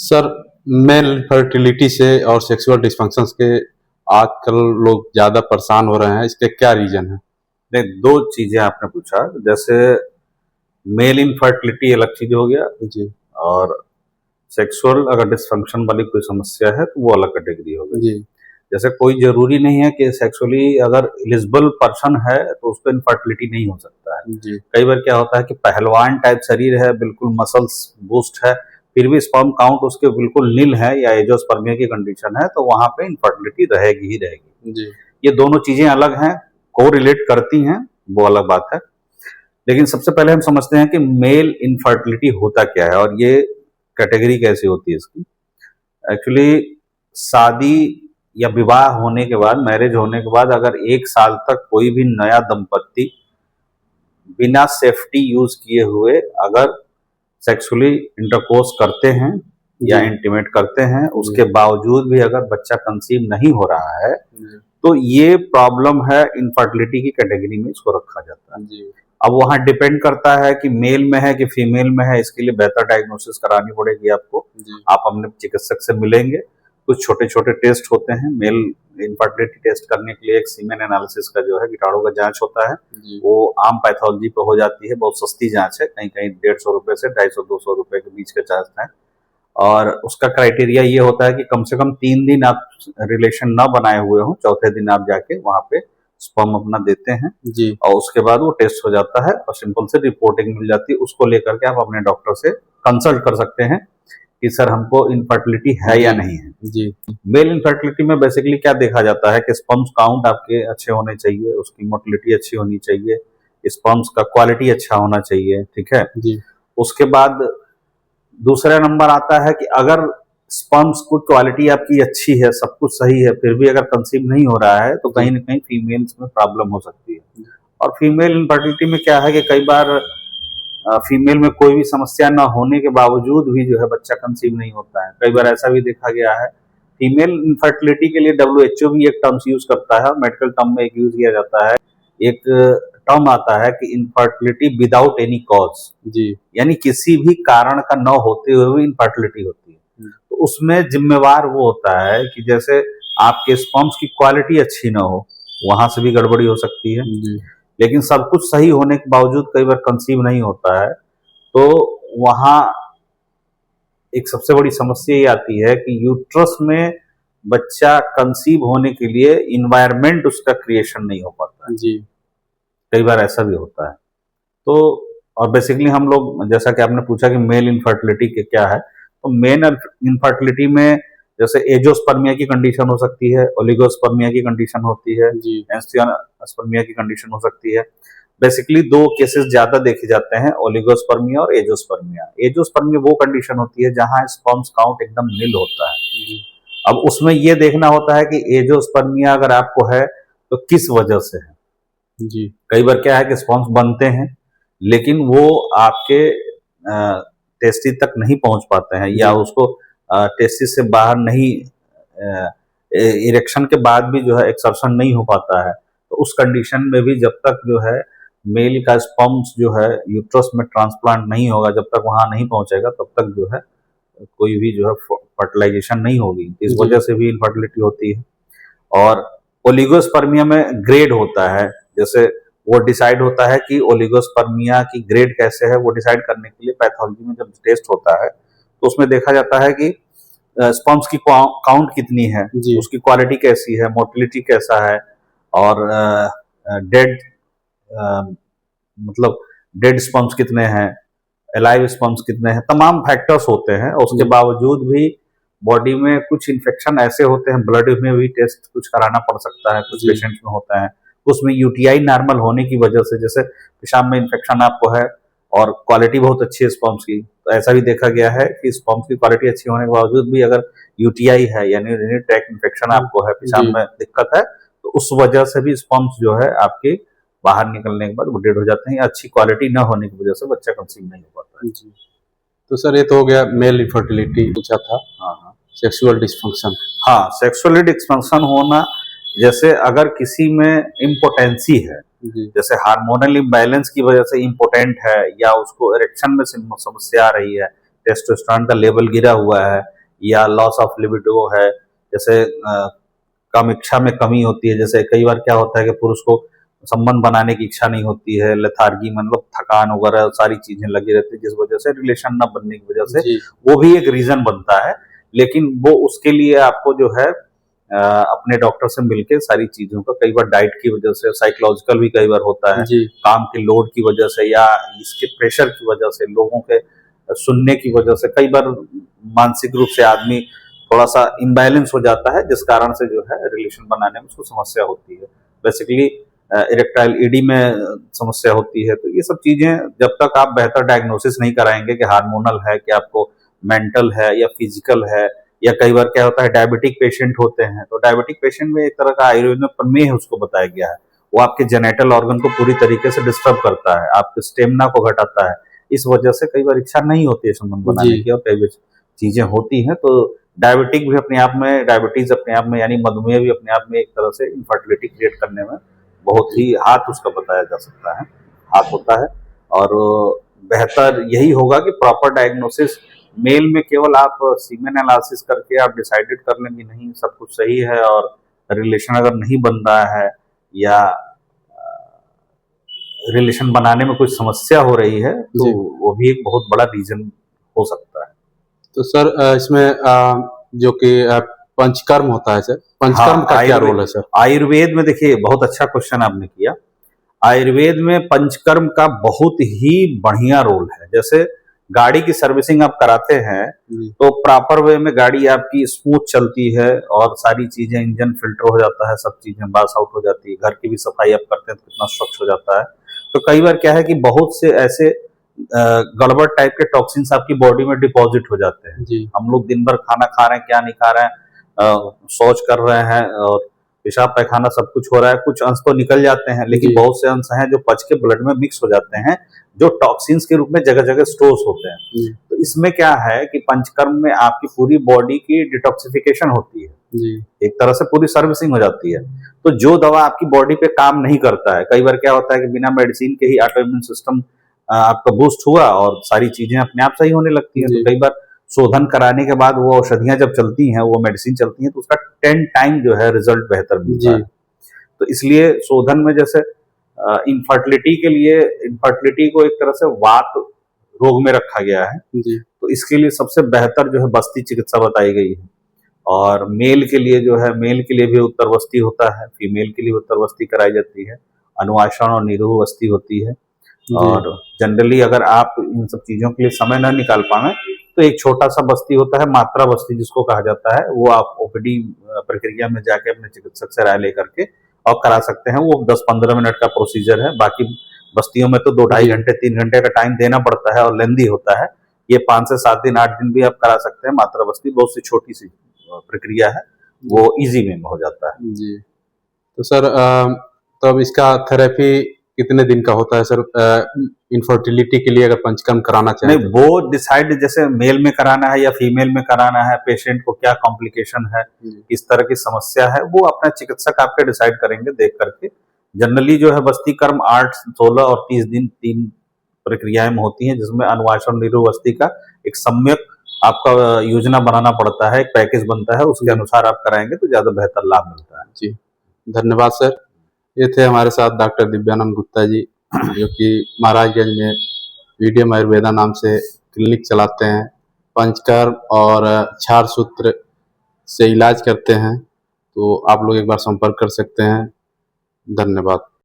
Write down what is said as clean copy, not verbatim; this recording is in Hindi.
सर, मेल फर्टिलिटी से और सेक्सुअल डिस्फंक्शंस के आजकल लोग ज़्यादा परेशान हो रहे हैं, इसके क्या रीज़न है? नहीं, दो चीजें आपने पूछा। जैसे मेल इनफर्टिलिटी अलग चीज हो गया, जी, और सेक्सुअल अगर डिस्फंक्शन वाली कोई समस्या है तो वो अलग कैटेगरी हो गई। जी, जैसे कोई जरूरी नहीं है कि सेक्सुअली अगर एलिजिबल पर्सन है तो उसको इनफर्टिलिटी नहीं हो सकता है। जी, कई बार क्या होता है कि पहलवान टाइप शरीर है, बिल्कुल मसल्स बूस्ट है, फिर भी स्पर्म काउंट उसके बिल्कुल नील है या एजोस्पर्मिया की कंडीशन है, तो वहां पे इनफर्टिलिटी रहेगी ही रहेगी। जी, ये दोनों चीजें अलग हैं, को रिलेट करती हैं, वो अलग बात है। लेकिन सबसे पहले हम समझते हैं कि मेल इनफर्टिलिटी होता क्या है और ये कैटेगरी कैसे होती है इसकी। एक्चुअली शादी या विवाह होने के बाद, मैरिज होने के बाद अगर 1 साल तक कोई भी नया दंपत्ति बिना सेफ्टी यूज किए हुए अगर सेक्सुअली इंटरकोर्स करते हैं या जी, इंटीमेट करते हैं, जी, उसके बावजूद भी अगर बच्चा कंसीव नहीं हो रहा है, जी, तो ये प्रॉब्लम है, इनफर्टिलिटी की कैटेगरी में इसको रखा जाता है। जी, अब वहां डिपेंड करता है कि मेल में है कि फीमेल में है, इसके लिए बेहतर डायग्नोसिस करानी पड़ेगी आपको। जी, आप अपने चिकित्सक से मिलेंगे, कुछ छोटे छोटे टेस्ट होते हैं मेल इनफर्टिलिटी टेस्ट करने के लिए। एक सीमेन एनालिसिस का जो है, कीटाणु का जांच होता है, जी, वो आम पैथोलॉजी पे हो जाती है, बहुत सस्ती जांच है, कहीं कहीं 150 रुपए से 250 के बीच के चार्ज है। और उसका क्राइटेरिया ये होता है कि कम से कम 3 दिन आप रिलेशन ना बनाए हुए हो, चौथे दिन आप जाके वहां पे स्पर्म अपना देते हैं, जी, और उसके बाद वो टेस्ट हो जाता है और सिंपल से रिपोर्टिंग मिल जाती है। उसको लेकर के आप अपने डॉक्टर से कंसल्ट कर सकते हैं कि सर हमको इनफर्टिलिटी है या जी, नहीं है। जी, मेल इनफर्टिलिटी में बेसिकली क्या देखा जाता है कि स्पर्म्स काउंट आपके अच्छे होने चाहिए, उसकी मोटिलिटी अच्छी होनी चाहिए, स्पर्म्स का क्वालिटी अच्छा होना चाहिए, ठीक है। जी, उसके बाद दूसरा नंबर आता है कि अगर स्पर्म्स की क्वालिटी आपकी अच्छी है, सब कुछ सही है, फिर भी अगर कंसीव नहीं हो रहा है, तो कहीं जी, ना कहीं फीमेल्स में प्रॉब्लम हो सकती है। और फीमेल इनफर्टिलिटी में क्या है कि कई बार फीमेल में कोई भी समस्या ना होने के बावजूद भी जो है बच्चा कंसीव नहीं होता है। कई बार जी, ऐसा भी देखा गया है। फीमेल इनफर्टिलिटी के लिए डब्ल्यूएचओ भी एक टर्म्स यूज करता है, मेडिकल टर्म में एक यूज किया जाता है। एक टर्म आता है कि इनफर्टिलिटी विदाउट एनी कॉज, जी, यानी किसी भी कारण का न होते हुए भी इनफर्टिलिटी होती है। तो उसमें जिम्मेवार वो होता है कि जैसे आपके स्पर्म्स की क्वालिटी अच्छी ना हो, वहां से भी गड़बड़ी हो सकती है। जी, लेकिन सब कुछ सही होने के बावजूद कई बार कंसीव नहीं होता है, तो वहां एक सबसे बड़ी समस्या ये आती है कि यूट्रस में बच्चा कंसीव होने के लिए इन्वायरमेंट उसका क्रिएशन नहीं हो पाता है। जी, कई बार ऐसा भी होता है। तो और बेसिकली हम लोग, जैसा कि आपने पूछा कि मेल इनफर्टिलिटी के क्या है, तो मेल इनफर्टिलिटी में जैसे एजोस्पर्मिया की कंडीशन हो सकती है, ओलिगोस्पर्मिया की कंडीशन होती है, जी, एंजियोस्पर्मिया की कंडीशन हो सकती है। बेसिकली दो केसेस ज्यादा देखे जाते हैं, ओलिगोस्पर्मिया और एजोस्पर्मिया। एजोस्पर्मिया वो कंडीशन होती है जहां स्पर्म्स काउंट एकदम नील होता है। जी, अब उसमें ये देखना होता है कि एजोस्पर्मिया अगर आपको है तो किस वजह से है। जी, कई बार क्या है कि स्पॉन्स बनते हैं, लेकिन वो आपके टेस्टिस तक नहीं पहुंच पाते हैं, या जी, उसको टेस्टिस से बाहर नहीं, इरेक्शन के बाद भी जो है एक्सर्शन नहीं हो पाता है। तो उस कंडीशन में भी जब तक जो है मेल का स्पर्म्स जो है यूट्रस में ट्रांसप्लांट नहीं होगा, जब तक वहां नहीं पहुंचेगा, तब तक जो है कोई भी जो है फर्टिलाइजेशन नहीं होगी। इस जी, वजह से भी इनफर्टिलिटी होती है। और ओलिगोस्पर्मिया में ग्रेड होता है। जैसे वो डिसाइड होता है कि ओलिगोस्पर्मिया की ग्रेड कैसे है, वो डिसाइड करने के लिए पैथोलॉजी में जब टेस्ट होता है, तो उसमें देखा जाता है कि स्पर्म्स की काउंट कितनी है, जी, उसकी क्वालिटी कैसी है, मोटिलिटी कैसा है, और डेड, मतलब डेड स्पर्म्स कितने हैं, एलाइव स्पर्म्स कितने हैं, तमाम फैक्टर्स होते हैं। और उसके जी, बावजूद भी बॉडी में कुछ इन्फेक्शन ऐसे होते हैं, ब्लड में भी टेस्ट कुछ कराना पड़ सकता है, कुछ जी, पेशेंट्स में होता है। उसमें यूटीआई नॉर्मल होने की वजह से, जैसे पेशाब में इन्फेक्शन आपको है और क्वालिटी बहुत अच्छी है स्पर्म्स की, तो ऐसा भी देखा गया है कि स्पर्म्स की क्वालिटी अच्छी होने के बावजूद भी अगर यूटीआई है यानी यूरिनरी ट्रैक्ट इन्फेक्शन आपको है, पेशाब जी, में दिक्कत है, तो उस वजह से भी स्पर्म्स जो है आपके बाहर निकलने के बाद वो डेड हो जाते हैं, या अच्छी क्वालिटी न होने की वजह से बच्चा कंसीव नहीं हो पाता है। जी। तो सर, ये तो हो गया मेल इनफर्टिलिटी पूछा था। हाँ हाँ। Sexual dysfunction. हाँ, सेक्सुअली डिस्फंक्शन होना, जैसे अगर किसी में इम्पोटेंसी है, जी, जैसे हार्मोनल इम्बैलेंस की वजह से इम्पोटेंट है, या उसको इरेक्शन में समस्या आ रही है, टेस्टोस्टेरोन का लेवल गिरा हुआ है या लॉस ऑफ लिबिडो है, जैसे काम इच्छा में कमी होती है, जैसे कई बार क्या होता है कि पुरुष को संबंध बनाने की इच्छा नहीं होती है, लेथार्गी मतलब थकान वगैरह सारी चीजें लगी रहती है, जिस वजह से रिलेशन न बनने की वजह से वो भी एक रीजन बनता है। लेकिन वो उसके लिए आपको जो है अपने डॉक्टर से मिलके सारी चीजों का, कई बार डाइट की वजह से, साइकोलॉजिकल भी कई बार होता है, काम के लोड की वजह से या इसके प्रेशर की वजह से, लोगों के सुनने की वजह से कई बार मानसिक रूप से आदमी थोड़ा सा इम्बैलेंस हो जाता है, जिस कारण से जो है रिलेशन बनाने में उसको समस्या होती है। बेसिकली इरेक्टाइल ईडी में समस्या होती है। तो ये सब चीजें जब तक आप बेहतर डायग्नोसिस नहीं कराएंगे कि हार्मोनल है, कि आपको मेंटल है या फिजिकल है, या कई बार क्या होता है डायबिटिक पेशेंट होते हैं, तो डायबिटिक पेशेंट में एक तरह का आयुर्वेद में प्रमेह उसको बताया गया है, वो आपके जेनेटल ऑर्गन को पूरी तरीके से डिस्टर्ब करता है, आपके स्टेमिना को घटाता है। इस वजह से कई बार इच्छा नहीं होती है संबंध बनाने की और कई चीजें होती हैं। तो डायबिटिक भी अपने आप में, डायबिटीज अपने आप में यानी मधुमेह भी अपने आप में एक तरह से इनफर्टिलिटी क्रिएट करने में बहुत ही हाथ उसका बताया जा सकता है, हाथ होता है। और बेहतर यही होगा कि प्रॉपर डायग्नोसिस, मेल में केवल आप सीमेन एनालिसिस करके आप डिसाइडेड कर लेंगे नहीं सब कुछ सही है और रिलेशन अगर नहीं बन रहा है या रिलेशन बनाने में कुछ समस्या हो रही है, तो वो भी एक बहुत बड़ा रीजन हो सकता है। तो सर इसमें जो कि पंचकर्म होता है सर, पंचकर्म का क्या रोल है सर? आयुर्वेद में देखिए बहुत अच्छा क्वेश्चन आपने किया। आयुर्वेद में पंचकर्म का बहुत ही बढ़िया रोल है। जैसे गाड़ी की सर्विसिंग आप कराते हैं तो प्रॉपर वे में गाड़ी आपकी स्मूथ चलती है और सारी चीजें, इंजन फिल्टर हो जाता है, सब चीजें बास आउट हो जाती है, घर की भी सफाई आप करते हैं तो कितना स्वच्छ हो जाता है। तो कई बार क्या है कि बहुत से ऐसे गड़बड़ टाइप के टॉक्सिन्स आपकी बॉडी में डिपॉजिट हो जाते हैं। हम लोग दिन भर खाना खा रहे हैं, क्या नहीं खा रहे हैं, शौच कर रहे हैं और पेशाब पैखाना सब कुछ हो रहा है, कुछ अंश तो निकल जाते हैं, लेकिन बहुत से अंश हैं जो पच के ब्लड में मिक्स हो जाते हैं, जो टॉक्सिन्स के रूप में जगह जगह स्टोर्स होते हैं। तो इसमें क्या है कि पंचकर्म में आपकी पूरी बॉडी की डिटॉक्सिफिकेशन होती है, एक तरह से पूरी सर्विसिंग हो जाती है। तो जो दवा आपकी बॉडी पे काम नहीं करता है, कई बार क्या होता है कि बिना मेडिसिन के ही ऑटो इम्यून सिस्टम आपका बूस्ट हुआ और सारी चीजें अपने आप सही होने लगती हैं। तो कई बार शोधन कराने के बाद वो औषधियां जब चलती हैं, वो मेडिसिन चलती हैं, तो उसका 10 टाइम जो है रिजल्ट बेहतर मिलता है। तो इसलिए शोधन में जैसे इनफर्टिलिटी के लिए, इनफर्टिलिटी को एक तरह से वात रोग में रखा गया है, तो इसके लिए सबसे बेहतर जो है बस्ती चिकित्सा बताई गई है। और मेल के लिए जो है, मेल के लिए भी उत्तरवस्ती होता है, फीमेल के लिए उत्तरवस्ती कराई जाती है, अनुवाषण और निरूहवस्ती होती है। और जनरली अगर आप इन सब चीजों के लिए समय न निकाल पाए तो एक छोटा सा बस्ती होता है, मात्रा बस्ती जिसको कहा जाता है, वो आप ओपीडी प्रक्रिया में जाके अपने चिकित्सक से राय लेकर के और करा सकते हैं। वो 10-15 मिनट का प्रोसीजर है। बाकी बस्तियों में तो 2-2.5 घंटे 3 घंटे का टाइम देना पड़ता है और लेंदी होता है। ये 5 से 7 दिन 8 दिन भी आप करा सकते हैं। मात्रा बस्ती बहुत सी छोटी सी प्रक्रिया है, वो इजी में हो जाता है। जी। तो सर तो अब इसका थेरेपी कितने दिन का होता है सर, इनफर्टिलिटी के लिए अगर पंचकर्म कराना चाहें? नहीं, वो डिसाइड, जैसे मेल में कराना है या फीमेल में कराना है, पेशेंट को क्या कॉम्प्लिकेशन है, किस तरह की समस्या है, वो अपना चिकित्सक आपके डिसाइड करेंगे देख करके। जनरली जो है बस्ती कर्म 8, 16 और 30 दिन 3 प्रक्रियाएं होती हैं, जिसमें अनुवाषण निरूहवस्ती का एक सम्यक आपका योजना बनाना पड़ता है, एक पैकेज बनता है, उसके अनुसार आप कराएंगे तो ज्यादा बेहतर लाभ मिलता है। जी, धन्यवाद सर। ये थे हमारे साथ डॉक्टर दिव्यानंद गुप्ता जी, जो कि महाराजगंज में वीडियम आयुर्वेदा नाम से क्लिनिक चलाते हैं, पंचकर्म और क्षार सूत्र से इलाज करते हैं। तो आप लोग एक बार संपर्क कर सकते हैं। धन्यवाद।